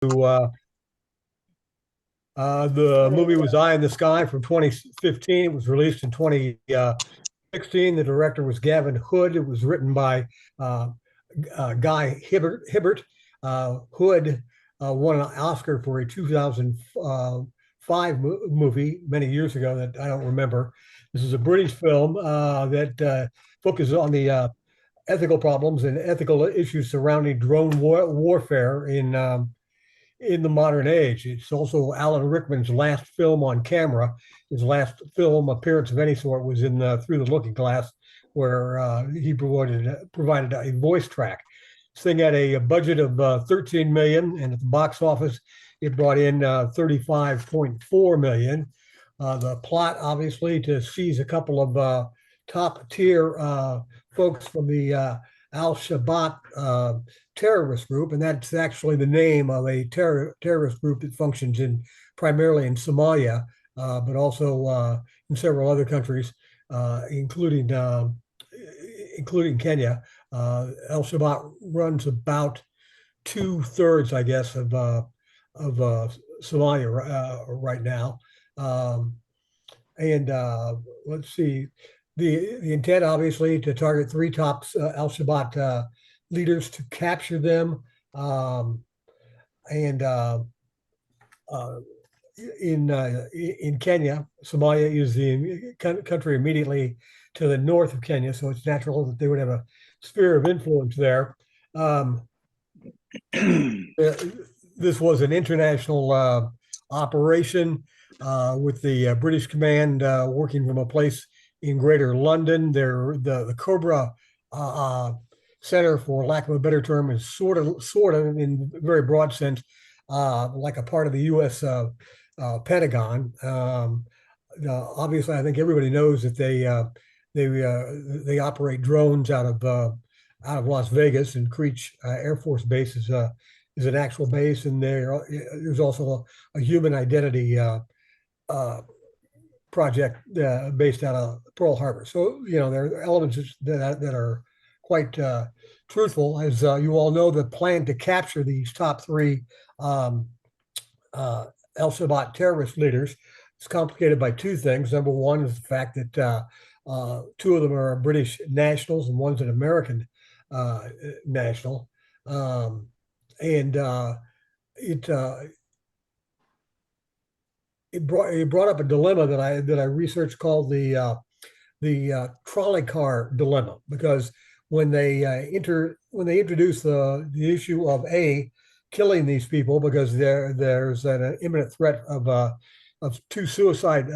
The movie was Eye in the Sky from 2015. It was released in 2016. The director was Gavin Hood. It was written by Guy Hibbert. Hood won an Oscar for a 2005 movie many years ago that I don't remember. This is a British film that focuses on the ethical problems and ethical issues surrounding drone warfare in the modern age. It's also Alan Rickman's last film on camera. His last film appearance of any sort was in Through the Looking Glass, where he provided a voice track. This thing had a budget of 13 million, and at the box office, it brought in 35.4 million. The plot, obviously, to seize a couple of top tier folks from the Al-Shabaab terrorist group, and that's actually the name of a terrorist group that functions primarily in Somalia, but also in several other countries, including Kenya. Al-Shabaab runs about 2/3, I guess, of Somalia right now. And let's see, the intent, obviously, to target three top Al-Shabaab leaders to capture them. In Kenya, Somalia is the country immediately to the north of Kenya, so it's natural that they would have a sphere of influence there. This was an international operation with the British command working from a place in Greater London. The Cobra Center, for lack of a better term, is sort of in a very broad sense, like a part of the U.S. Pentagon. Obviously, I think everybody knows that they operate drones out of Las Vegas, and Creech Air Force Base is an actual base, and there's also a human identity project based out of Pearl Harbor. So, there are elements that are quite truthful. As you all know, the plan to capture these top three Al-Shabaab terrorist leaders is complicated by two things. Number one is the fact that two of them are British nationals and one's an American national. It brought up a dilemma that I researched called the trolley car dilemma, because when they introduce the issue of killing these people because there's an imminent threat of two suicide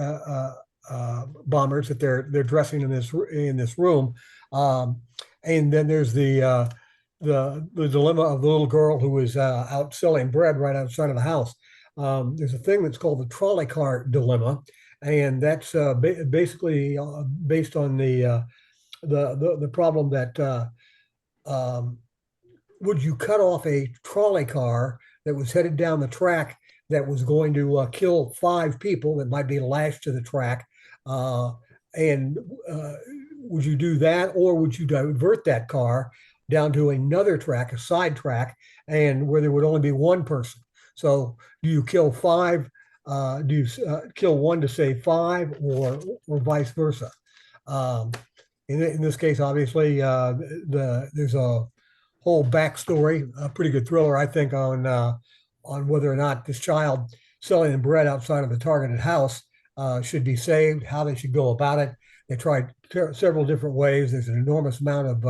bombers that they're dressing in this room, and then there's the dilemma of the little girl who is out selling bread right outside of the house. There's a thing that's called the trolley car dilemma, and that's basically based on the problem that would you cut off a trolley car that was headed down the track that was going to kill 5 people that might be lashed to the track, and would you do that, or would you divert that car down to another track, a side track, and where there would only be one person? So do you kill 5? Do you kill 1 to save 5, or vice versa? In this case, obviously, there's a whole backstory, a pretty good thriller, I think, on whether or not this child selling the bread outside of the targeted house should be saved, how they should go about it. They tried several different ways. There's an enormous amount of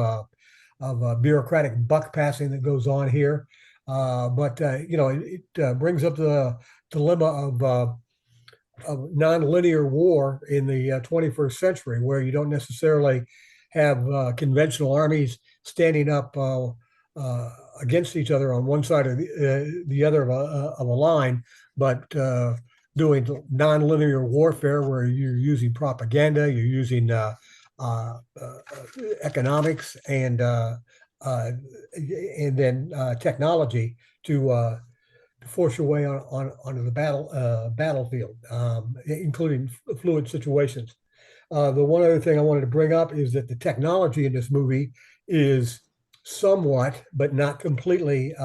bureaucratic buck passing that goes on here. But it brings up the dilemma of nonlinear war in the 21st century, where you don't necessarily have conventional armies standing up against each other on one side or the other of a line, but doing nonlinear warfare where you're using propaganda, you're using economics, and then technology to force your way onto the battlefield, including fluid situations. The one other thing I wanted to bring up is that the technology in this movie is somewhat, but not completely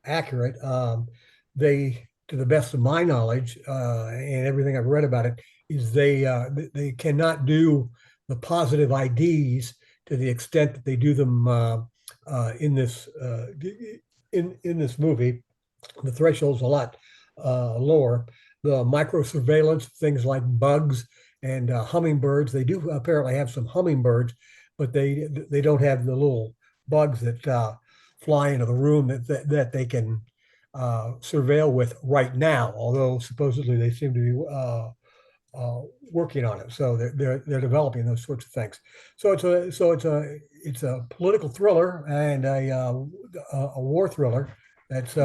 accurate. they, to the best of my knowledge and everything I've read about it, is they cannot do the positive IDs to the extent that they do them in this movie. The threshold's a lot lower. The micro surveillance, things like bugs and hummingbirds. They do apparently have some hummingbirds, but they don't have the little bugs that fly into the room that they can surveil with right now. Although supposedly they seem to be working on it, so they're developing those sorts of things. So it's a political thriller and a war thriller that's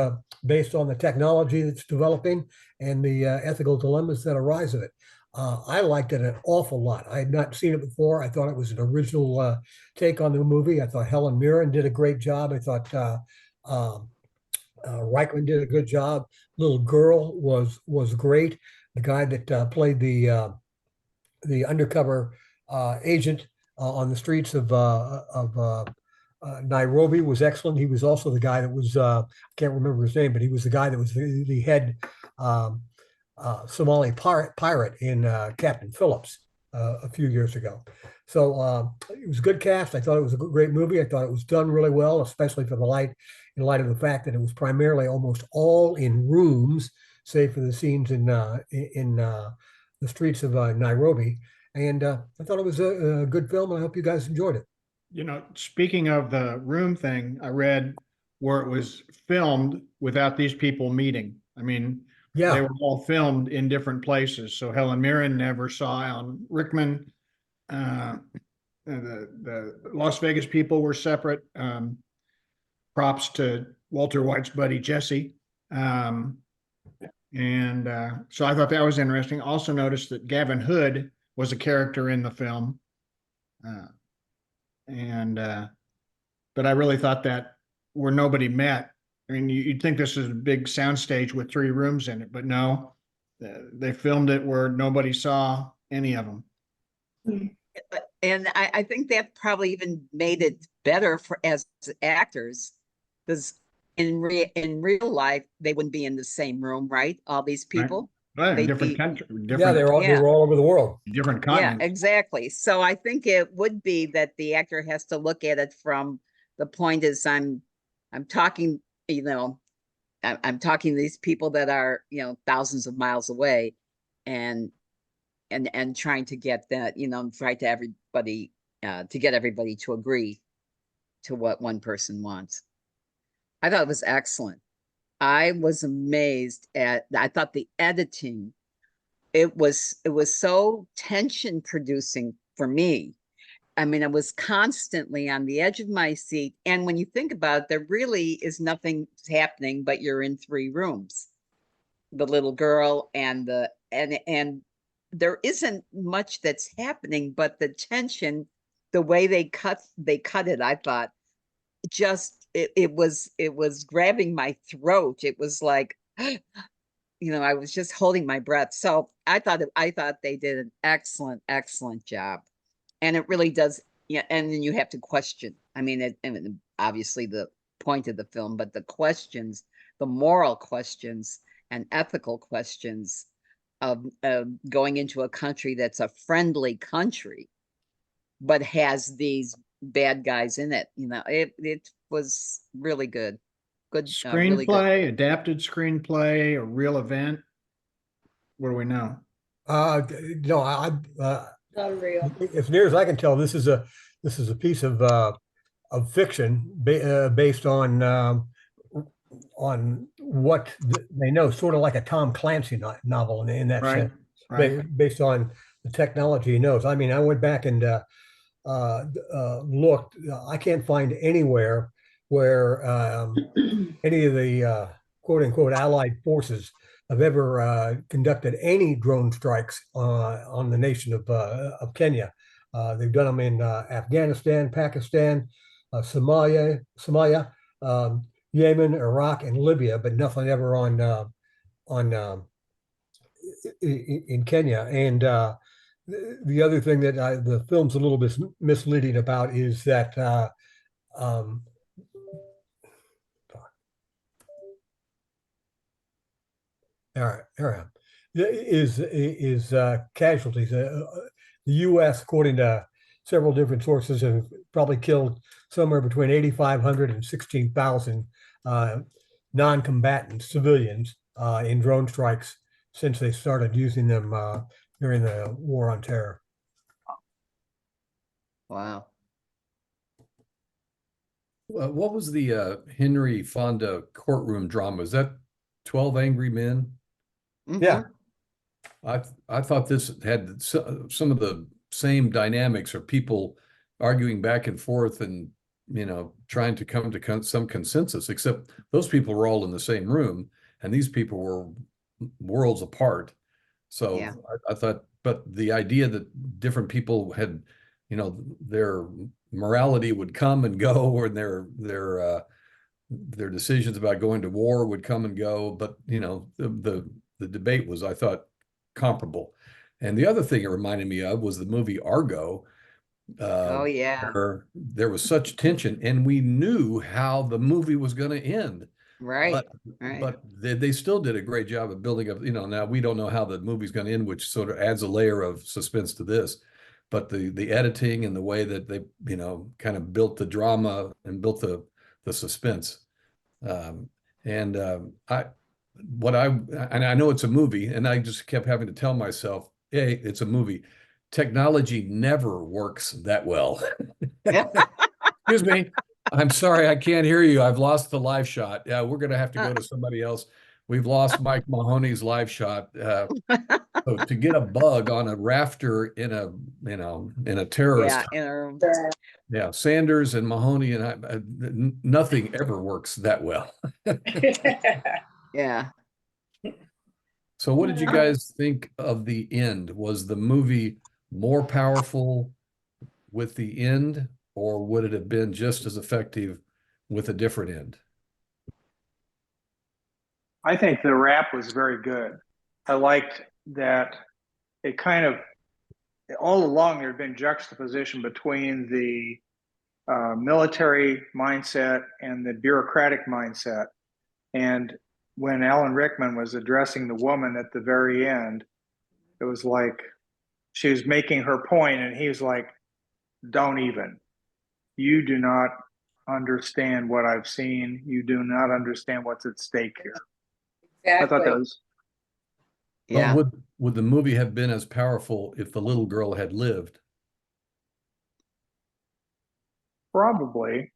based on the technology that's developing and the ethical dilemmas that arise of it. I liked it an awful lot. I had not seen it before. I thought it was an original take on the movie. I thought Helen Mirren did a great job. I thought Rickman did a good job. Little girl was great. The guy that played the undercover agent on the streets of Nairobi was excellent. He was also the guy that was I can't remember his name, but he was the guy that was the head Somali pirate in Captain Phillips a few years ago. So it was a good cast. I thought it was a great movie. I thought it was done really well, especially in light of the fact that it was primarily almost all in rooms, save for the scenes in the streets of Nairobi. And I thought it was a good film. I hope you guys enjoyed it. You know, speaking of the room thing, I read where it was filmed without these people meeting. I mean, Yeah, they were all filmed in different places. So Helen Mirren never saw Alan Rickman. The Las Vegas people were separate. Props to Walter White's buddy Jesse. So I thought that was interesting. Also noticed that Gavin Hood was a character in the film. But I really thought that where nobody met. I mean, you'd think this is a big soundstage with 3 rooms in it, but no, they filmed it where nobody saw any of them. And I think that probably even made it better for as actors, because in real life they wouldn't be in the same room, right? All these people. Right. They'd Different be- country, yeah, different, they were all over the world. different Yeah, continents. exactly. So I think it would be that the actor has to look at it from the point is I'm talking, you know, I'm talking to these people that are, you know, thousands of miles away, and trying to get that, you know, try to everybody to get everybody to agree to what one person wants. I thought it was excellent. I was amazed I thought the editing, it was so tension producing for me. I mean, I was constantly on the edge of my seat. And when you think about it, there really is nothing happening, but you're in 3 rooms. The little girl and and there isn't much that's happening, but the tension, the way they cut it, I thought just it was grabbing my throat. It was like, you know, I was just holding my breath. So I thought they did an excellent job. And it really does. Yeah. And then you have to question. I mean, and obviously the point of the film, but the questions, the moral questions and ethical questions of going into a country that's a friendly country, but has these bad guys in it. You know, it was really good. Good Screenplay, really good. adapted screenplay, a real event. What do we know? No, Not real. as near as I can tell, this is a piece of fiction based on what they know, sort of like a Tom Clancy novel in that Right, sense, right. based on the technology he knows. I mean, I went back and looked. I can't find anywhere where any of the quote unquote allied forces have ever conducted any drone strikes on the nation of Kenya. They've done them in Afghanistan, Pakistan, Somalia, Yemen, Iraq, and Libya, but nothing ever on in Kenya. And the other thing that the film's a little bit misleading about is that um, All right. Is casualties. The U.S., according to several different sources, have probably killed somewhere between 8,500 and 16,000 non-combatant civilians in drone strikes since they started using them during the War on Terror. Wow. What was the Henry Fonda courtroom drama? Is that 12 Angry Men? Yeah. I thought this had some of the same dynamics, or people arguing back and forth and, trying to come to some consensus, except those people were all in the same room and these people were worlds apart. So Yeah. I thought, but the idea that different people had, their morality would come and go, or their decisions about going to war would come and go. But, the debate was, I thought, comparable. And the other thing it reminded me of was the movie Argo. Oh, yeah. Where there was such tension, and we knew how the movie was going to end. Right. But they still did a great job of building up. Now we don't know how the movie's going to end, which sort of adds a layer of suspense to this. But the editing and the way that they, kind of built the drama and built the suspense. And I know it's a movie, and I just kept having to tell myself, hey, it's a movie. Technology never works that well. Excuse me. I'm sorry, I can't hear you. I've lost the live shot. Yeah, we're going to have to go to somebody else. We've lost Mike Mahoney's live shot. So to get a bug on a rafter in a terrorist. Yeah, Sanders and Mahoney and nothing ever works that well. Yeah. So what did you guys think of the end? Was the movie more powerful with the end, or would it have been just as effective with a different end? I think the rap was very good. I liked that it kind of, all along there had been juxtaposition between the military mindset and the bureaucratic mindset. And when Alan Rickman was addressing the woman at the very end, it was like she was making her point, and he was like, don't even. You do not understand what I've seen. You do not understand what's at stake here. Exactly. I thought that was. Yeah. But would the movie have been as powerful if the little girl had lived? Probably.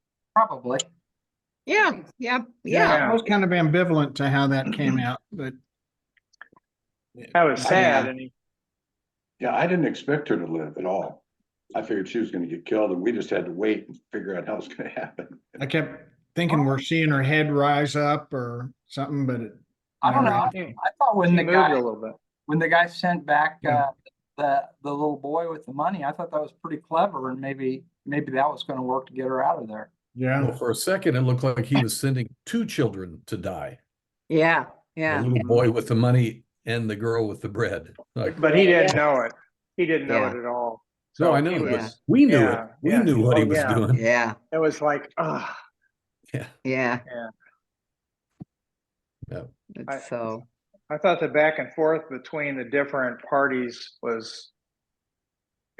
Yeah. I was kind of ambivalent to how that came out, but That was sad. Yeah. And Yeah, I didn't expect her to live at all. I figured she was going to get killed, and we just had to wait and figure out how it's going to happen. I kept thinking we're seeing her head rise up or something, but I don't know. happened. I thought she moved a little bit. when the guy sent back Yeah. the little boy with the money, I thought that was pretty clever, and maybe that was going to work to get her out of there. Yeah. Well, for a second, it looked like he was sending two children to die. Yeah. The Yeah. little boy with the money and the girl with the bread. Like, But he didn't know it. He didn't know Yeah. it at all. no, I he know, was- but we knew yeah, it. We yeah. knew what he Oh, was yeah. doing. Yeah. It was like, Yeah. Yeah. It's so. I thought the back and forth between the different parties was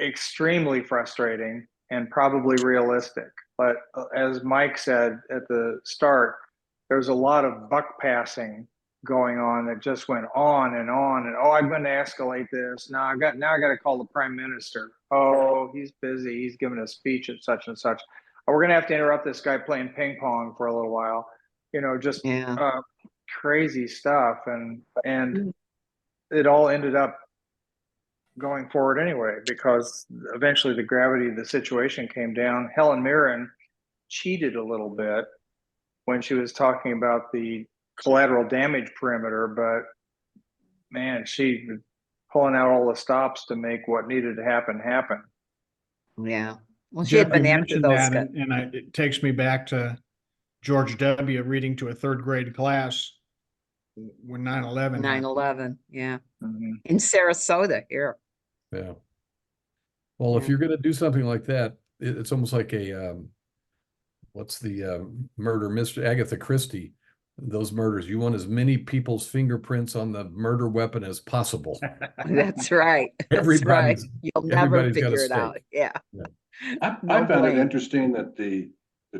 extremely frustrating and probably realistic. But as Mike said at the start, there's a lot of buck passing going on that just went on and on. And I'm going to escalate this. Now I got to call the prime minister. Oh, he's busy. He's giving a speech at such and such. We're going to have to interrupt this guy playing ping pong for a little while. Just Yeah. crazy stuff. And it all ended up going forward anyway, because eventually the gravity of the situation came down. Helen Mirren cheated a little bit when she was talking about the collateral damage perimeter, but man, she was pulling out all the stops to make what needed to happen. Yeah. Well, she had Jeff, been you after mentioned those that, guys. and it takes me back to George W. reading to a third grade class when 9/11 happened. 9/11. Yeah. Mhm. In Sarasota here. Yeah. Well, if Yeah. you're going to do something like that, it's almost like a, what's the murder mystery? Agatha Christie. those murders. You want as many people's fingerprints on the murder weapon as possible. That's right. That's right. You'll never everybody's got a figure it out. stake. Yeah. I No found it blame. interesting that the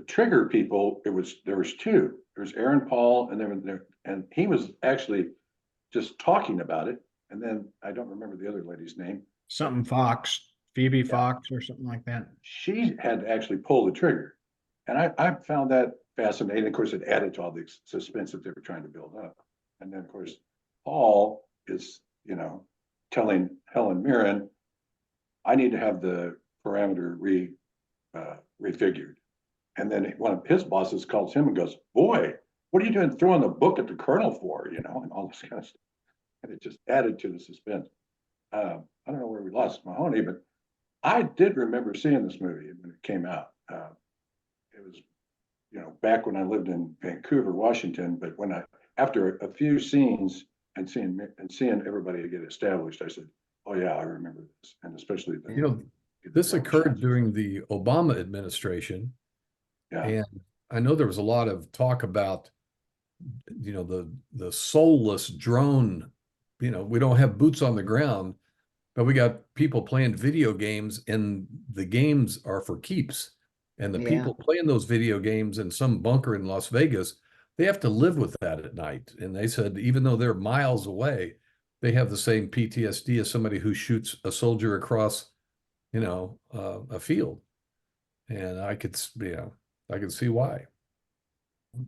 trigger people, there was two. There was Aaron Paul, and he was actually just talking about it. And then I don't remember the other lady's name. Something Fox, Phoebe Fox or something like that. She had to actually pull the trigger. And I found that fascinating. Of course, it added to all the suspense that they were trying to build up. And then, of course, Paul is, telling Helen Mirren, I need to have the parameter refigured. And then one of his bosses calls him and goes, boy, what are you doing throwing the book at the colonel for, and all this kind of stuff. And it just added to the suspense. I don't know where we lost Mahoney, but I did remember seeing this movie when it came out. It was, back when I lived in Vancouver, Washington, but after a few scenes and seeing everybody get established, I said, oh yeah, I remember this. And especially this occurred during the Obama administration. Yeah. And I know there was a lot of talk about, the soulless drone, we don't have boots on the ground, but we got people playing video games and the games are for keeps. And the people playing those video games in some bunker in Las Vegas, they have to live with that at night. And they said, even though they're miles away, they have the same PTSD as somebody who shoots a soldier across, a field. And I could see why.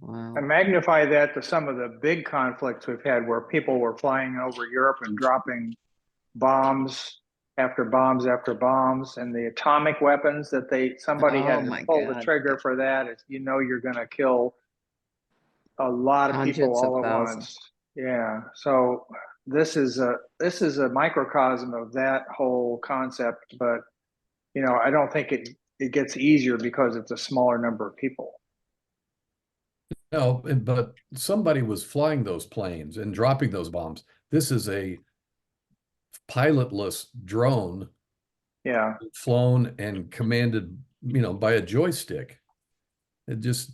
Wow. I magnify that to some of the big conflicts we've had where people were flying over Europe and dropping bombs after bombs after bombs, and the atomic weapons that somebody had to pull the trigger for that. You're going to kill a lot of people all at once. Yeah. So this is a microcosm of that whole concept, but I don't think it gets easier because it's a smaller number of people. No, but somebody was flying those planes and dropping those bombs. This is a pilotless drone, flown and commanded, by a joystick. It just,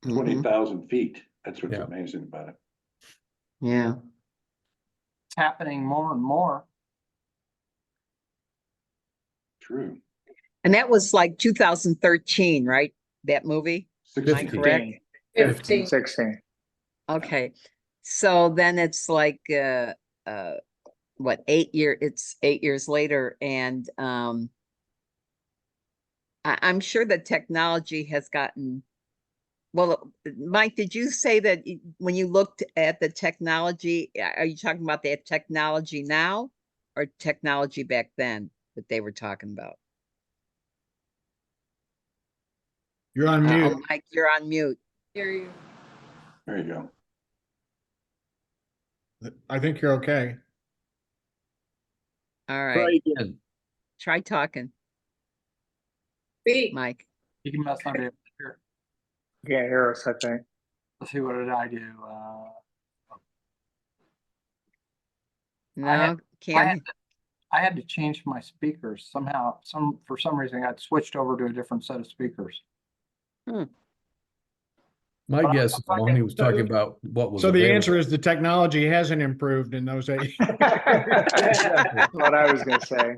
20,000 feet. That's what's amazing about it. Yeah. It's happening more and more. True. And that was like 2013, right? That movie? Am I correct? 16. Okay. So then it's like what, 8 years, it's 8 years later. And I'm sure that technology has gotten, well, Mike, did you say that when you looked at the technology, are you talking about the technology now or technology back then that they were talking about? You're on mute. Oh, Mike, you're on mute. Hear you. There you go. I think you're okay. All right. Try again. Try talking, Speak. Mike. You must not be able to hear. You can't hear us, I think. Let's see, what did I do? No, can't. I had to change my speakers somehow. For some reason, I got switched over to a different set of speakers. My guess is Mahoney was talking about what was So the available. answer is the technology hasn't improved in those 8 years. That's what I was going to say.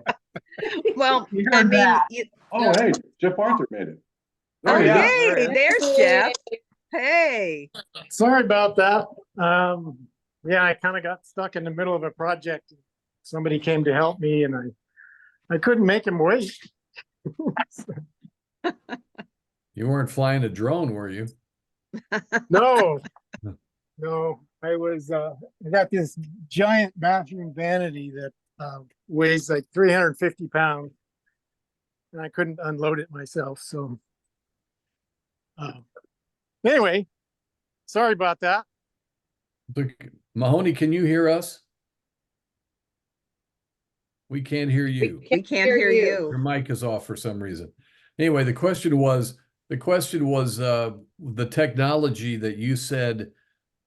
Well, You I heard mean, that. Oh, hey, Jeff Arthur made it. oh, yeah. hey, there's Jeff. Hey. Sorry about that. Yeah, I kind of got stuck in the middle of a project. Somebody came to help me and I couldn't make him wait. You weren't flying a drone, were you? No, I was, I got this giant bathroom vanity that weighs like 350 pounds and I couldn't unload it myself. So anyway, sorry about that. Look, Mahoney, can you hear us? We can't hear you. We can't hear you. Your mic is off for some reason. Anyway, the question was the technology that you said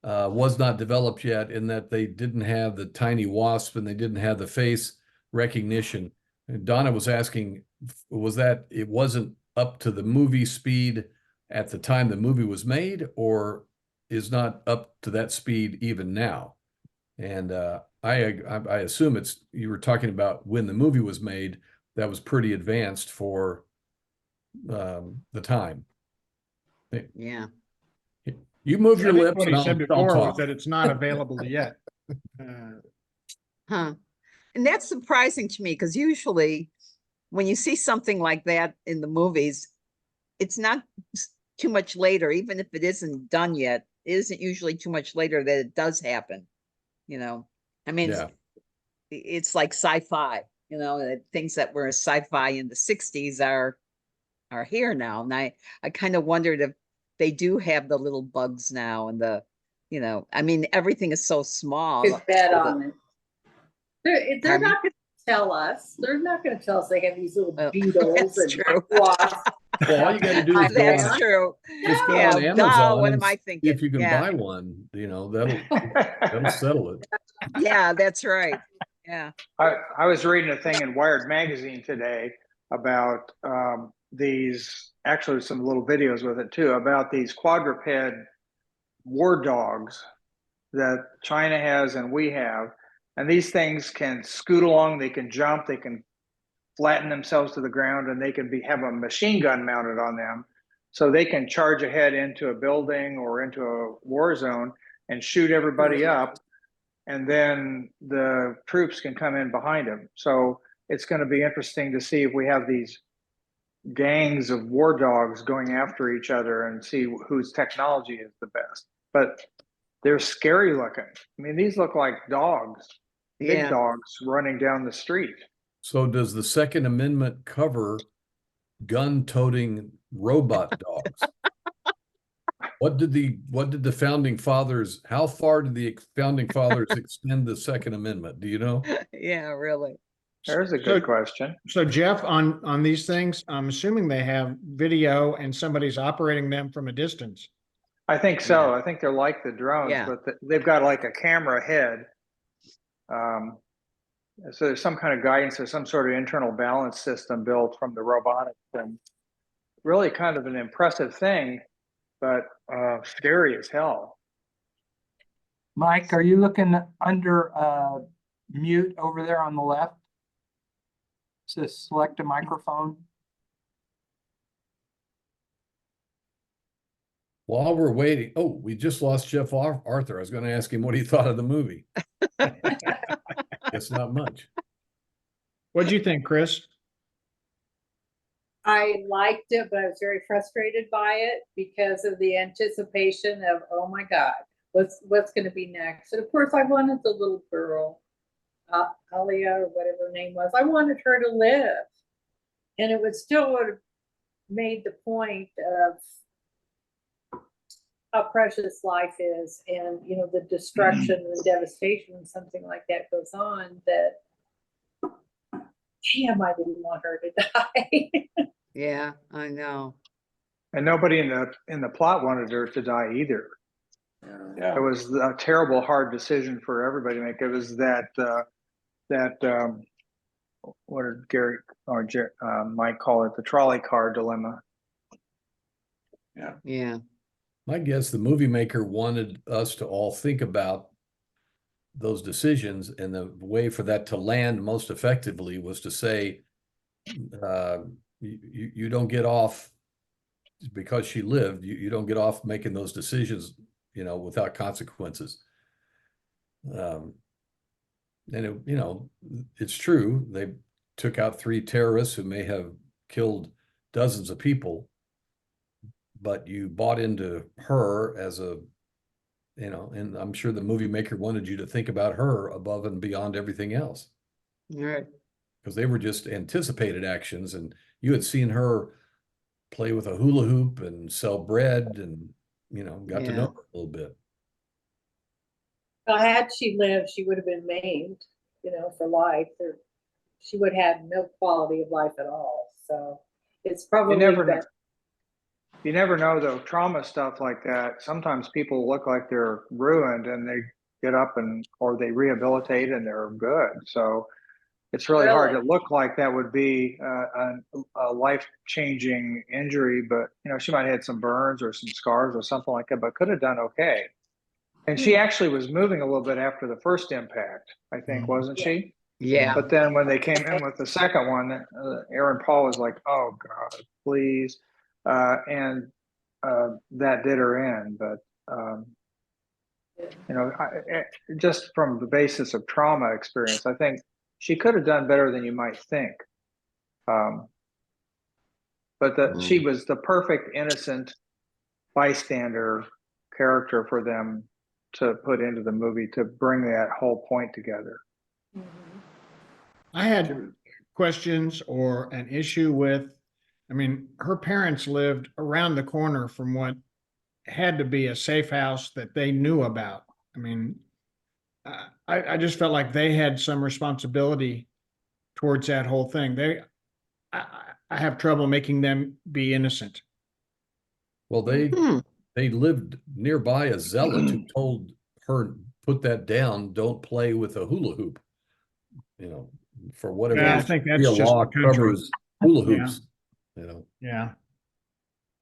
was not developed yet, in that they didn't have the tiny wasp and they didn't have the face recognition. And Donna was asking, was that it wasn't up to the movie speed at the time the movie was made, or is not up to that speed even now. And I assume you were talking about when the movie was made, that was pretty advanced for the time. Yeah. You move I your think lips what and he said I'll before was talk. that it's not available yet. Huh. And that's surprising to me because usually when you see something like that in the movies, it's not too much later, even if it isn't done yet, it isn't usually too much later that it does happen. You know, I mean, Yeah. it's like sci-fi, you know, things that were sci-fi in the 60s are here now. And I kind of wondered if they do have the little bugs now and you know, I mean, everything is so small. Could bet on it. They're Pardon me? not gonna tell us. They're not gonna tell us they have these little Oh, beetles that's and true. wasps. Well, all you got to do is go That's on, true. just go Yeah, on duh, Amazon what and am I see thinking? if you can Yeah. buy one. You know, that'll settle it. Yeah, that's right. Yeah. I was reading a thing in Wired magazine today about actually some little videos with it too, about these quadruped war dogs that China has and we have. And these things can scoot along, they can jump, they can flatten themselves to the ground, and they can have a machine gun mounted on them. So they can charge ahead into a building or into a war zone and shoot everybody up. And then the troops can come in behind them. So it's going to be interesting to see if we have these gangs of war dogs going after each other and see whose technology is the best. But they're scary looking. I mean, these look like dogs, big Yeah. dogs running down the street. So does the Second Amendment cover gun-toting robot dogs? What did the founding fathers, how far did the founding fathers extend the Second Amendment? Do you know? Yeah, really. There's a good question. So Jeff, on these things, I'm assuming they have video and somebody's operating them from a distance. I think so. I think they're like the drones, Yeah. but they've got like a camera head. So there's some kind of guidance or some sort of internal balance system built from the robotics, and really kind of an impressive thing, but scary as hell. Mike, are you looking under mute over there on the left? It says select a microphone. While we're waiting, oh, we just lost Jeff Arthur. I was going to ask him what he thought of the movie. Guess not much. What'd you think, Chris? I liked it, but I was very frustrated by it because of the anticipation of, oh my God, what's going to be next? And of course, I wanted the little girl, Alia or whatever her name was. I wanted her to live, and it would still would have made the point of how precious life is, and you know the destruction and the devastation when something like that goes on. That, damn, I didn't want her to die. Yeah, I know. And nobody in the plot wanted her to die either. Yeah. It was a terrible, hard decision for everybody to make. It was that what did Gary or Mike call it? The trolley car dilemma. Yeah. Yeah. My guess, the movie maker wanted us to all think about those decisions, and the way for that to land most effectively was to say, you don't get off because she lived. You don't get off making those decisions, you know, without consequences. And you know, it's true. They took out 3 terrorists who may have killed dozens of people, but you bought into her as a, you know, and I'm sure the movie maker wanted you to think about her above and beyond everything else. All right. Because they were just anticipated actions, and you had seen her play with a hula hoop and sell bread, and you know, got to know her a little bit. Had she lived, she would have been maimed, you know, for life. Or she would have no quality of life at all. So it's probably You never know though, trauma stuff like that. Sometimes people look like they're ruined and they get up or they rehabilitate and they're good. So it's really hard to Really? look like that would be a life-changing injury, but she might have had some burns or some scars or something like that, but could have done okay. And she actually was moving a little bit after the first impact, I think, wasn't she? Yeah. But then when they came in with the second one, Aaron Paul was like, "Oh God, please," and that did her in. But just from the basis of trauma experience, I think she could have done better than you might think. But she was the perfect innocent bystander character for them to put into the movie to bring that whole point together. I had questions or an issue with, I mean, her parents lived around the corner from what had to be a safe house that they knew about. I mean, I just felt like they had some responsibility towards that whole thing. I have trouble making them be innocent. Well, they lived nearby a zealot who told her, put that down, don't play with a hula hoop. For whatever Yeah, I reason, think that's real just law the country. covers hula Yeah. hoops. Yeah.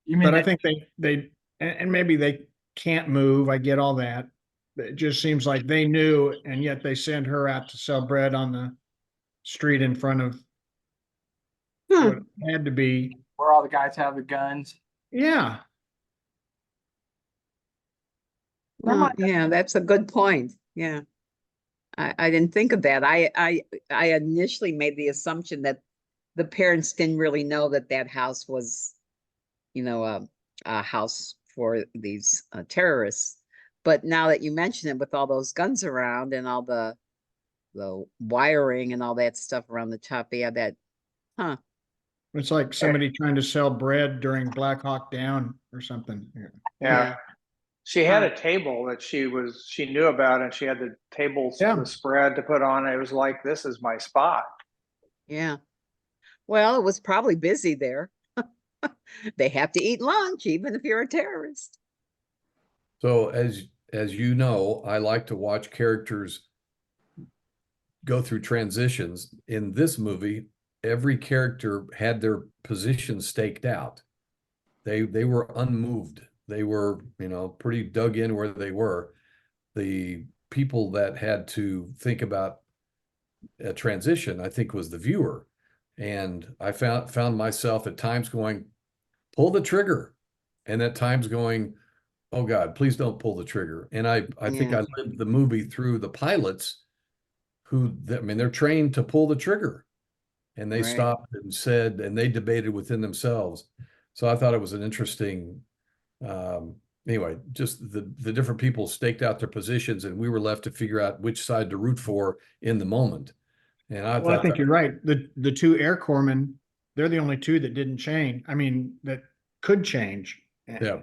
You mean But I that- think and maybe they can't move. I get all that. It just seems like they knew, and yet they sent her out to sell bread on the street in front of what had to be. where all the guys have the guns? Yeah. Yeah, that's a good point. Yeah. I didn't think of that. I initially made the assumption that the parents didn't really know that that house was, a house for these terrorists. But now that you mention it, with all those guns around and all the wiring and all that stuff around the top, yeah, It's like somebody trying to sell bread during Black Hawk Down or something. Yeah. She had a table that she knew about, and she had the tables, the spread to put on. It was like, this is my spot. Yeah. Well, it was probably busy there. They have to eat lunch, even if you're a terrorist. So as you know, I like to watch characters go through transitions. In this movie, every character had their position staked out. They were unmoved. They were, pretty dug in where they were. The people that had to think about a transition, I think, was the viewer. And I found myself at times going, pull the trigger. And at times going, oh God, please don't pull the trigger. And I think I lived the movie through the pilots they're trained to pull the trigger. And they stopped and said, and they debated within themselves. So I thought it was an interesting, anyway, just the different people staked out their positions, and we were left to figure out which side to root for in the moment. And I think you're right. The two air corpsmen, they're the only two that didn't change. I mean, that could change. Yeah.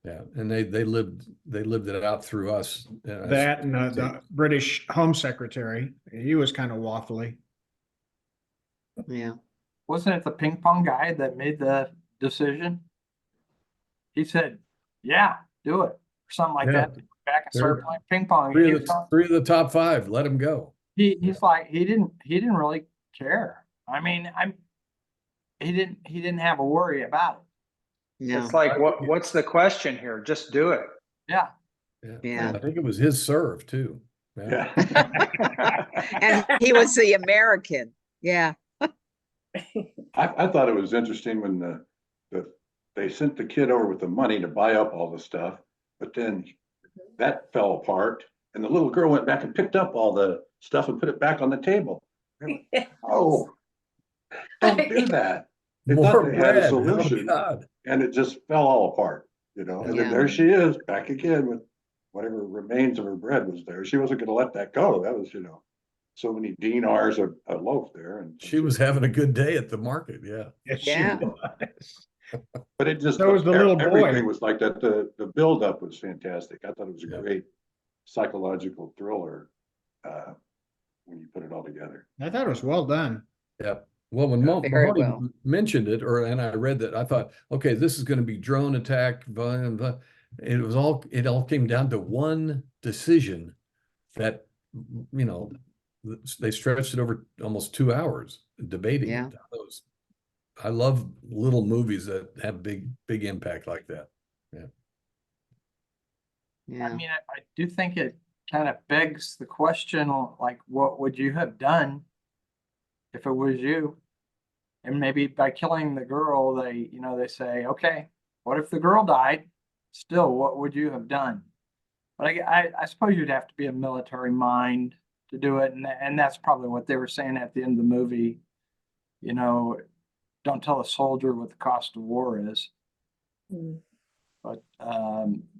Yeah. And they lived it out through us. That and the British Home Secretary, he was kind of waffly. Yeah. Wasn't it the ping pong guy that made the decision? He said, yeah, do it, or something like that. Back and start playing ping pong. Three of the top five, let him go. He's like, he didn't really care. I mean, he didn't have a worry about it. Yeah. It's like, what's the question here? Just do it. Yeah. Yeah. I think it was his serve too. Yeah. And he was the American. Yeah. I thought it was interesting when they sent the kid over with the money to buy up all the stuff, but then that fell apart, and the little girl went back and picked up all the stuff and put it back on the table. Oh, don't do that. They thought they had a solution, and it just fell all apart, And then there she is back again with whatever remains of her bread was there. She wasn't going to let that go. That was, so many dinars a loaf there, and she was having a good day at the market. Yeah. Yes, Yeah. she was. But it just So was the little boy. everything was like that. The build up was fantastic. I thought it was a great psychological thriller when you put it all together. I thought it was well done. Yeah. Well, when Very Mahoney well. mentioned it, and I read that, I thought, okay, this is going to be drone attack. Blah, blah. It all came down to one decision that, they stretched it over almost 2 hours debating Yeah. it. I love little movies that have big impact like that. I Yeah. mean, I do think it kind of begs the question, like, what would you have done if it was you? And maybe by killing the girl, they say, okay, what if the girl died? Still, what would you have done? But I suppose you'd have to be a military mind to do it. And that's probably what they were saying at the end of the movie. You know, don't tell a soldier what the cost of war is. Mm. But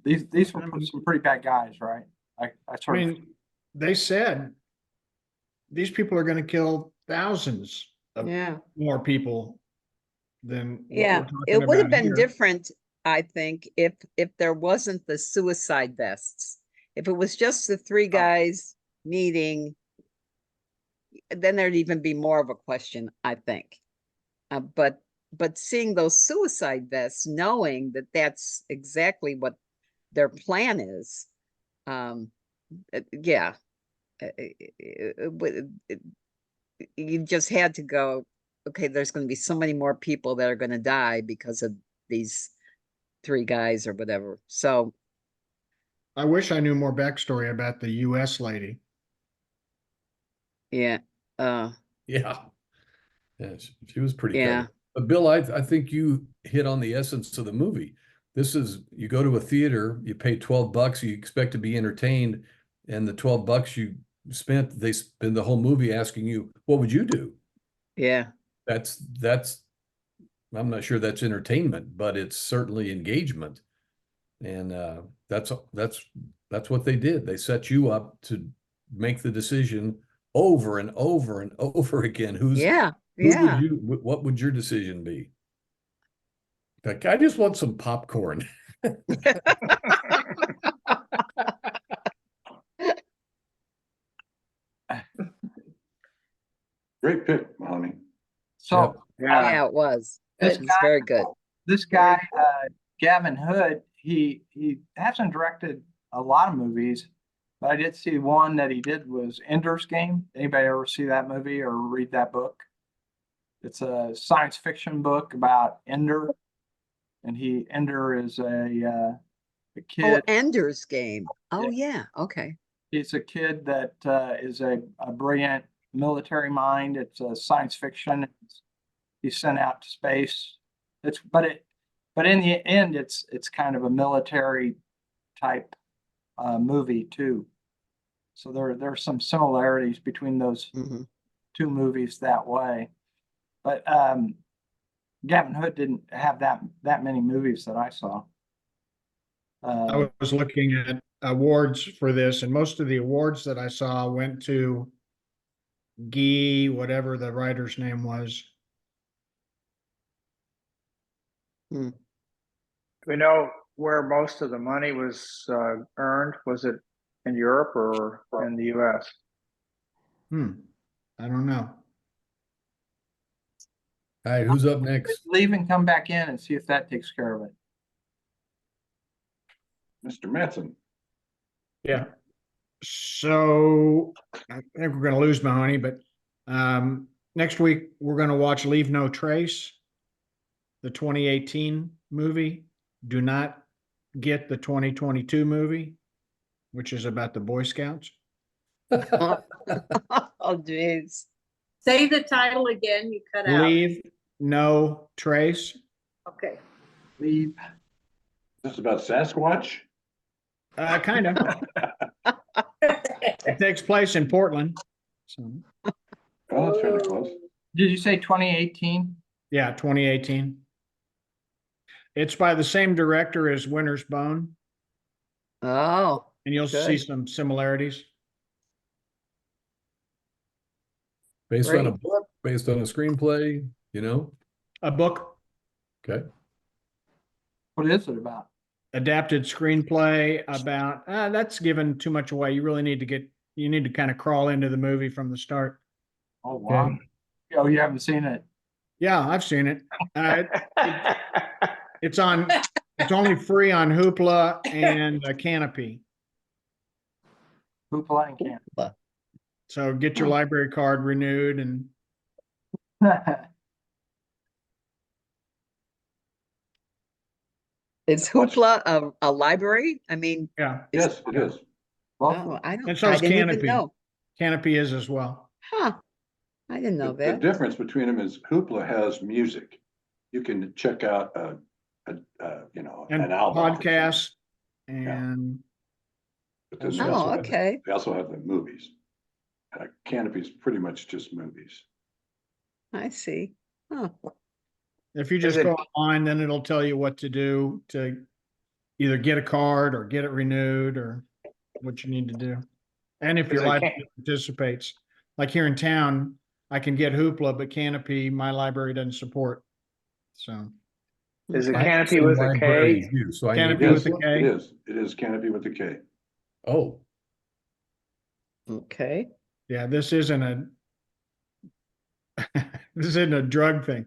these were some pretty bad guys, right? I I sort of mean, they said these people are going to kill thousands of Yeah. more people than what Yeah. we're talking It would have about been here. different, I think, if there wasn't the suicide vests. If it was just the three guys meeting, then there'd even be more of a question, I think. But seeing those suicide vests, knowing that that's exactly what their plan is, yeah, you just had to go, okay, there's going to be so many more people that are going to die because of these three guys or whatever. So I wish I knew more backstory about the US lady. yeah, Yeah. Yeah, she was pretty yeah, clever. But Bill, I think you hit on the essence of the movie. This is, you go to a theater, you pay $12, you expect to be entertained, and the $12 you spent, they spend the whole movie asking you, what would you do? yeah, That's I'm not sure that's entertainment, but it's certainly engagement. And that's what they did. They set you up to make the decision over and over and over again. yeah, What would your decision be? Like, I just want some popcorn. Great pick, Mahoney. so yeah, it was. This It was very good. this guy, Gavin Hood, he hasn't directed a lot of movies, but I did see one that he did was Ender's Game. Anybody ever see that movie or read that book? It's a science fiction book about Ender, and Ender is a Oh, kid. Ender's Game. Oh yeah, okay. He's a kid that is a brilliant military mind. It's a science fiction. He's sent out to space. But in the end, it's kind of a military type movie too. So there's some similarities between those Mhm. two movies that way. But Gavin Hood didn't have that many movies that I saw. I was looking at awards for this, and most of the awards that I saw went to Guy, whatever the writer's name was. Hmm. We know where most of the money was earned. Was it in Europe or in the US? I don't know. All right, who's up next? Leave and come back in and see if that takes care of it. Mr. Metzen. Yeah. So I think we're going to lose Mahoney, but next week we're going to watch Leave No Trace, the 2018 movie. Do not get the 2022 movie, which is about the Boy Scouts. Oh geez. Say the title again, you cut out. Leave No Trace. Okay. Leave. This is about Sasquatch? Kind of. It takes place in Portland. So, Oh, that's fairly close. Did you say 2018? yeah, 2018. It's by the same director as Winter's Bone, Oh, and you'll see Good. some similarities. Based on a Great. book, based on a screenplay, A book, Okay. What is it about? adapted screenplay about, that's given too much away. You really need to kind of crawl into the movie from the start. Oh, wow. Oh, you haven't seen it. Yeah, I've seen it. It's only free on Hoopla and Canopy. Hoopla and Camp. So get your Oh. library card renewed and Is Hoopla a library? I mean, yeah. Yes, it is. oh, And so I is didn't even Canopy. know. Canopy is as well. Huh. I didn't know The that. difference between them is Hoopla has music. You can check out you know, And an album. podcasts and But then they Oh, also have okay. they also have the movies. Canopy's pretty much just movies. I see. Oh, if you Is just it- go online, then it'll tell you what to do to either get a card or get it renewed or what you need to do. And if Is your it library participates, like here in town, I can get Hoopla, but Canopy, my library doesn't support. So Is it I have the Canopy same with a library K? as you, so I Canopy need with this a one. K? It is Canopy with a K. Oh, okay. Yeah, this isn't a this isn't a drug thing.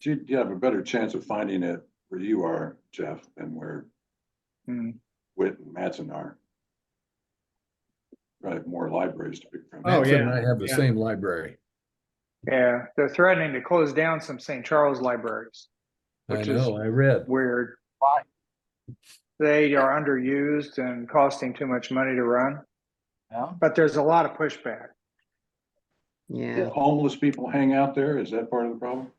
You have a better chance of finding it where you are, Jeff, than where Hmm. Whit and Matson are. Right, more libraries to pick from. Oh, Manson and yeah, I have the yeah. same library. Yeah, they're threatening to close down some St. Charles libraries. I Which know, is I read. weird. Why? They are underused and costing too much money to run, Yeah. but there's a lot of pushback. Yeah. Homeless people hang out there. Is that part of the problem?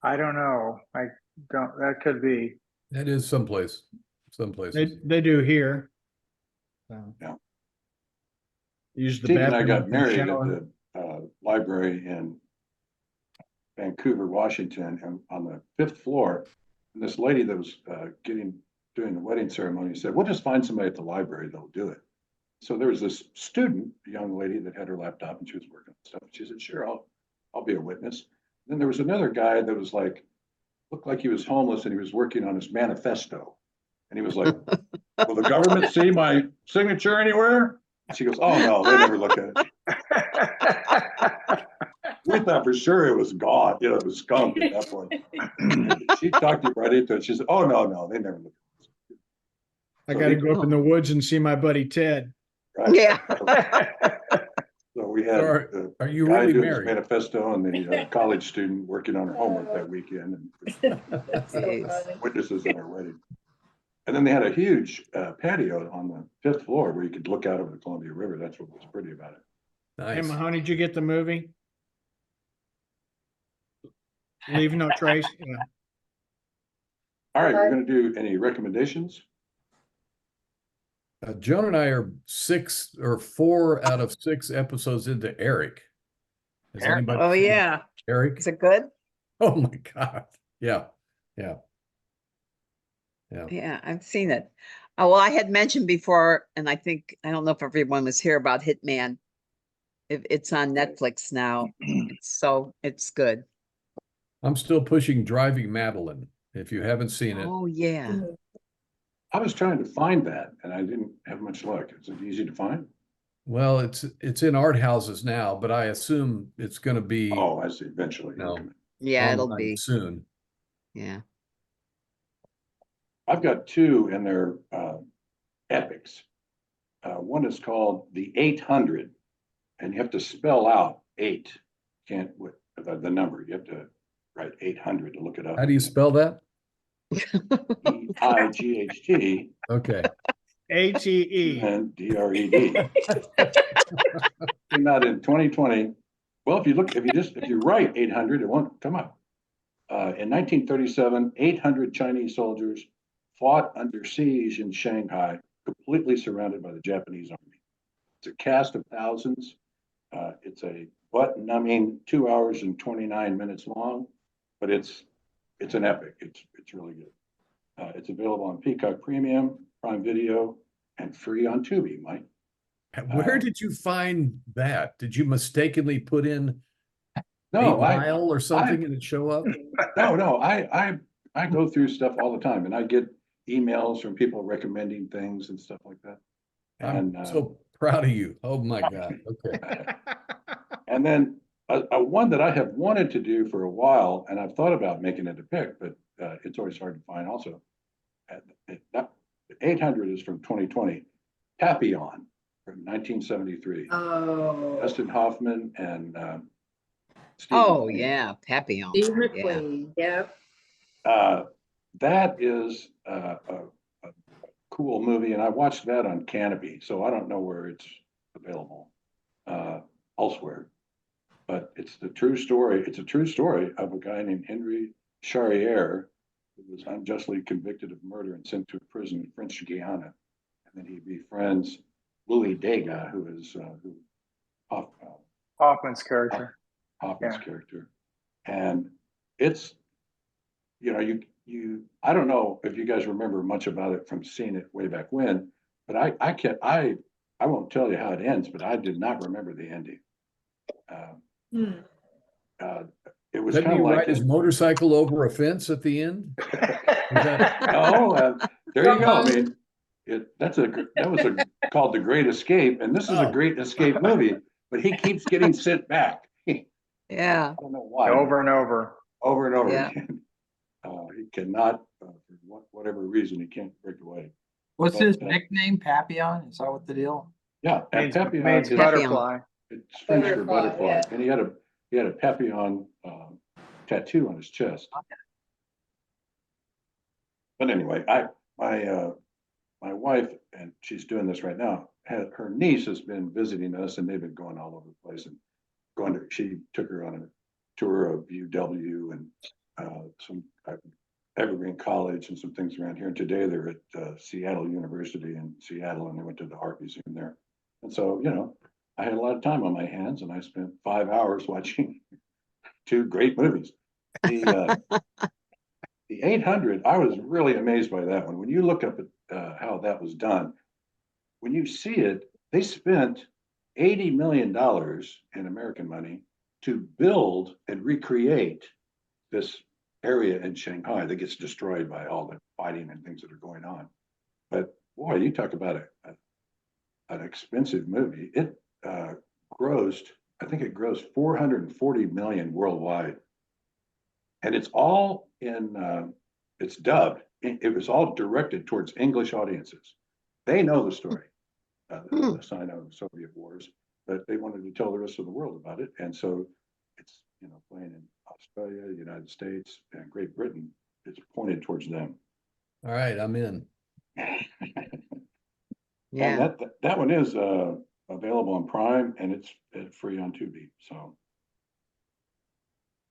I don't know. I don't, that could be. That is someplace, some places. They do here. So. Yeah. Use the Steve and I bathroom. got married at shower. the library in Vancouver, Washington, and on the 5th floor, and this lady that was doing the wedding ceremony said, "We'll just find somebody at the library that'll do it." So there was this student, a young lady that had her laptop and she was working on stuff. She said, "Sure, I'll be a witness." Then there was another guy that was like, looked like he was homeless and he was working on his manifesto. And he was like, "Will the government see my signature anywhere?" She goes, "Oh no, they never look at it." We thought for sure it was gone, you know, it was skunk at that point. She talked you right into it. She said, "Oh no, they never look at it." I So got to he- go up in the woods and see my buddy Ted. Right? Yeah. So we had the Are you guy really doing his married? manifesto and the college student working on her homework that weekend and That's so Jeez. funny. witnesses in her wedding. And then they had a huge patio on the 5th floor where you could look out over the Columbia River. That's what was pretty about it. Hey, Nice. Mahoney, did you get the movie? Leave no trace. Yeah. All right, we're gonna do any recommendations? Joan and I are 4 out of 6 episodes into Eric. Has Eric? anybody Oh, seen yeah. Eric? Is it good? Oh my God. Yeah. Yeah. Yeah. Yeah, I've seen it. Oh, well, I had mentioned before, and I think, I don't know if everyone was here about Hitman. It's on Netflix now. It's good. I'm still pushing Driving Madeline. If you haven't seen it, Oh, yeah. I was trying to find that and I didn't have much luck. Is it easy to find? well, it's in art houses now, but I assume it's going to be Oh, I see, eventually. No. Okay. Yeah, it'll online be. soon. Yeah. I've got 2 and they're epics. One is called The 800 and you have to spell out 8. Can't with the number. You have to write 800 to look it up. How do you spell that? EIGHT Okay. ATE. and DRED. Came out in 2020. Well, if you write 800, it won't come up. In 1937, 800 Chinese soldiers fought under siege in Shanghai, completely surrounded by the Japanese army. It's a cast of thousands. It's a butt-numbing 2 hours and 29 minutes long, but it's an epic. It's really good. It's available on Peacock Premium, Prime Video, and free on Tubi, Mike. Where did you find that? Did you mistakenly put in No, 8 Mile or something and it show up? no. I go through stuff all the time, and I get emails from people recommending things and stuff like that. I'm And so proud of you. Oh my God. Okay. and then a one that I have wanted to do for a while, and I've thought about making it a pick, but it's always hard to find. Also, 800 is from 2020. Papillon from 1973. Oh, Dustin Hoffman and Steve Oh, McQueen. yeah, Papillon. Steve Yeah. McQueen, yep. That is a cool movie, and I watched that on Canopy, so I don't know where it's available elsewhere. But it's the true story. It's a true story of a guy named Henry Charrière, who was unjustly convicted of murder and sent to prison in French Guiana. And then he befriends Louis Degas, who is Hoffman's character. Hoffman's Yeah. character. And it's, I don't know if you guys remember much about it from seeing it way back when, but I won't tell you how it ends, but I did not remember the ending. It was Didn't kind he of like ride his motorcycle over a fence at the end? no, there you go. I mean, that was called The Great Escape, and this is a Great Escape movie, but he keeps getting sent back. Yeah. I don't know why. Over and over. Over and over Yeah. again. He cannot, for whatever reason, he can't break away. What's But, his nickname? Papillon? Is that what the deal? Yeah, and Papillon Means is butterfly. it's French for Butterfly, butterfly, yeah. and he had a Papillon tattoo on his chest. But anyway, my wife, and she's doing this right now, her niece has been visiting us, and they've been going all over the place, and she took her on a tour of UW and some Evergreen College and some things around here. And today they're at Seattle University in Seattle, and they went to the art museum there. And so, I had a lot of time on my hands, and I spent 5 hours watching 2 great movies. The 800, I was really amazed by that one. When you look up at how that was done, when you see it, they spent $80 million in American money to build and recreate this area in Shanghai that gets destroyed by all the fighting and things that are going on. But boy, you talk about an expensive movie. It grossed, I think it grossed 440 million worldwide. And it's all it's dubbed. It was all directed towards English audiences. They know the story, the Sino-Soviet wars, but they wanted to tell the rest of the world about it. And so it's, playing in Australia, the United States, and Great Britain. It's pointed towards them. All right, I'm in. Yeah. And that one is available on Prime, and it's free on Tubi. So,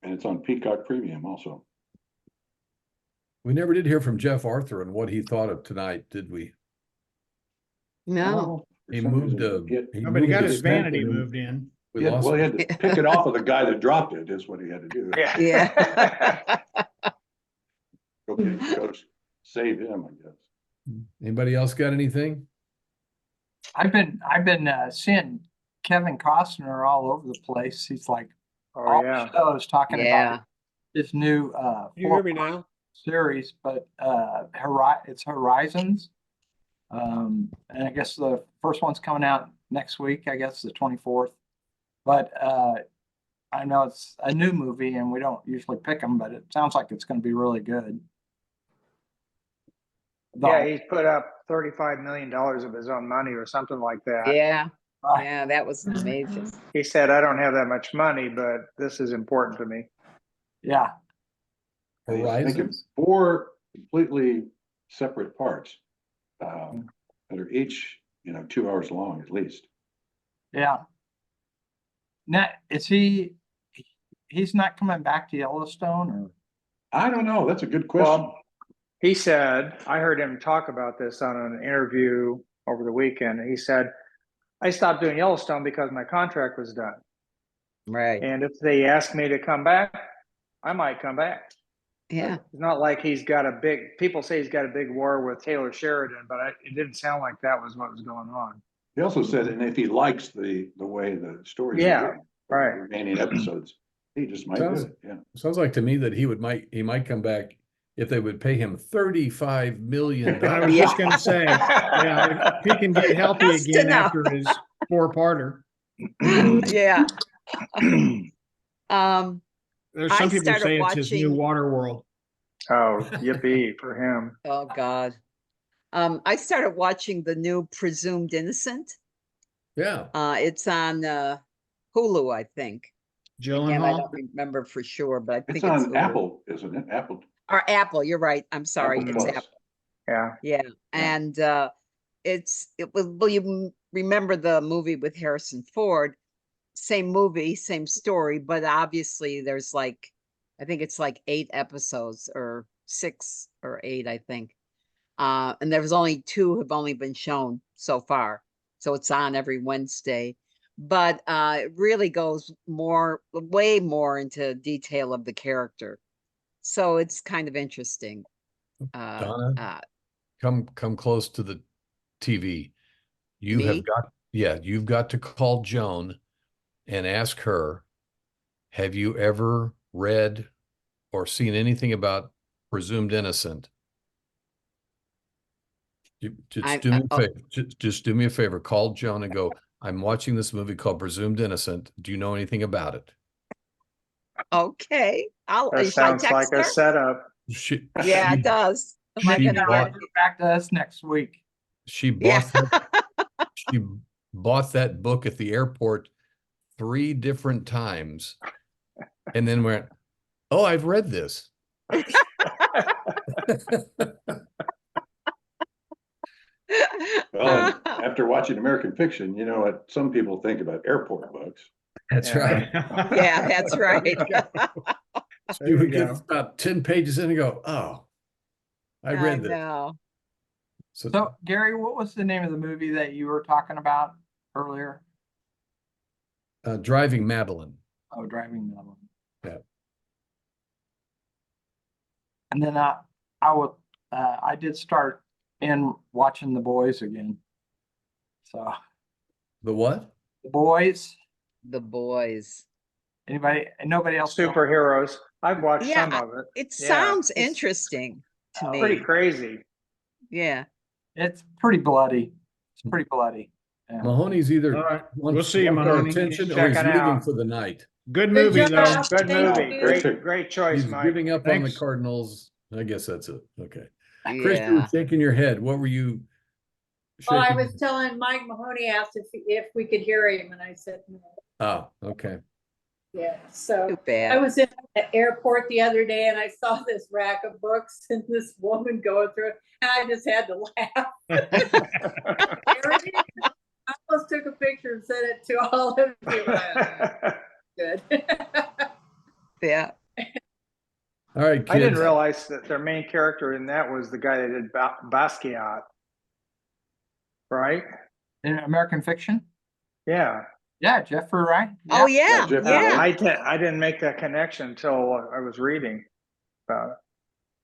and it's on Peacock Premium also. We never did hear from Jeff Arthur and what he thought of tonight, did we? No. For He some moved. reason, He But he got moved his tent vanity and moved in. We Yeah, lost well, he him. had to pick it off of the guy that dropped it, is what he had to do. Yeah. Go save him, I guess. Anybody else got anything? I've been seeing Kevin Costner all over the place. He's like Oh, all yeah. the shows talking Yeah. about his new You hear me now? series, but it's Horizons. And I guess the first one's coming out next week, I guess the 24th. But I know it's a new movie and we don't usually pick them, but it sounds like it's going to be really good. Yeah, he's put up $35 million of his own money or something like that. Yeah. Right. Yeah, that was amazing. He said, I don't have that much money, but this is important to me. Yeah. I think Horizons? it's 4 completely separate parts that are each, 2 hours long at least. Yeah. Now, he's not coming back to Yellowstone, or? I don't know. That's a good question. Well, he said, I heard him talk about this on an interview over the weekend. He said, I stopped doing Yellowstone because my contract was done. Right. And if they ask me to come back, I might come back. Yeah. It's not like people say he's got a big war with Taylor Sheridan, but it didn't sound like that was what was going on. He also said, and if he likes the way the stories Yeah, are written, right. the remaining episodes, he just might do it. Yeah. Sounds like to me that he might come back if they would pay him $35 million. I was just going to say, yeah, if he can get healthy Just again enough. after his 4-parter. Yeah. There's some I people started say it's his new watching- water world. Oh, yippee for him. Oh God. I started watching the new Presumed Innocent. Yeah. It's on Hulu, I think. Again, I Gyllenhaal. don't remember for sure, but I think It's it's on Hulu. Apple, isn't it? Apple. Or Apple, you're right. I'm sorry. Apple It's Plus. Apple. Yeah. Yeah. And it was, well, you remember the movie with Harrison Ford, same movie, same story, but obviously there's like, I think it's like 8 episodes or 6 or 8, I think. And there's only 2 have only been shown so far. So it's on every Wednesday, but it really goes way more into detail of the character. So it's kind of interesting. Donna, come close to the TV. You have Me? got, yeah, you've got to call Joan and ask her, have you ever read or seen anything about Presumed Innocent? Just do me a favor. Just do me a favor. Call Joan and go, I'm watching this movie called Presumed Innocent. Do you know anything about it? Okay. That Should I sounds like text a her? setup. Yeah, it does. Am I she gonna bought- get Back to us next week. She Yeah. she bought that book at the airport 3 different times and then went, oh, I've read this. Well, after watching American Fiction, you know what some people think about airport books. That's right. Yeah, that's right. You would get about 10 pages in and go, oh, I read this. know. So Gary, what was the name of the movie that you were talking about earlier? Driving Madeline. Oh, Driving Madeline. Yeah. And then I did start in watching The Boys again. So The what? The Boys. The Boys. Nobody else? Superheroes. I've watched Yeah, some of it. It Yeah, sounds it's interesting to me. Pretty crazy. Yeah. It's pretty bloody. It's pretty bloody. Yeah. Mahoney's either All right. wants We'll see you, wants our Mahoney. attention or Check he's it leaving out. for the night. Good Good movie though. job. Good Thank movie. you. Great choice, He's Mike. giving up on the Thanks. Cardinals. I guess that's it. Okay. Chris, you Yeah. were shaking your head. What were you Oh, I shaking? was telling Mike Mahoney asked if we could hear him, and I said no. Oh, okay. Yeah, so Too I bad. was in the airport the other day and I saw this rack of books and this woman going through it, and I just had to laugh. I almost took a picture and sent it to all of you. Good. Yeah. All right, kids. I didn't realize that their main character in that was the guy that did Basquiat. Right? In American Fiction? Yeah. Yeah, Jeffrey Wright. Oh yeah. Jeffrey Yeah. Wright. I didn't make that connection until I was reading about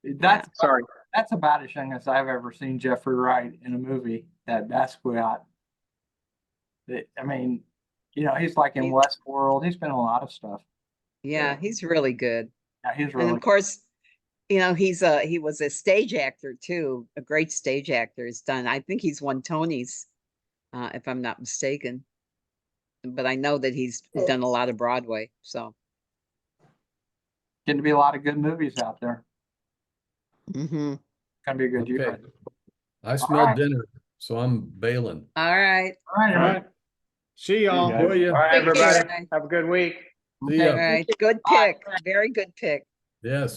it. Sorry. That's about as young as I've ever seen Jeffrey Wright in a movie, that Basquiat. I mean, he's like in Westworld. He's been in a lot of stuff. Yeah, he's really good. Yeah, he's And really of course, he was a stage actor too, a great stage actor. He's done, I think he's won Tonys, if I'm not mistaken. But I know that he's done a lot of Broadway. So getting to be a lot of good movies out there. gonna Gonna be a good year. Okay. I smell right. dinner, so I'm bailing. All right. All right, All right. See y'all. guys. Enjoy you. All right, Take care. everybody. Have a good week. See All ya. right. Good pick. Very good pick. Yes.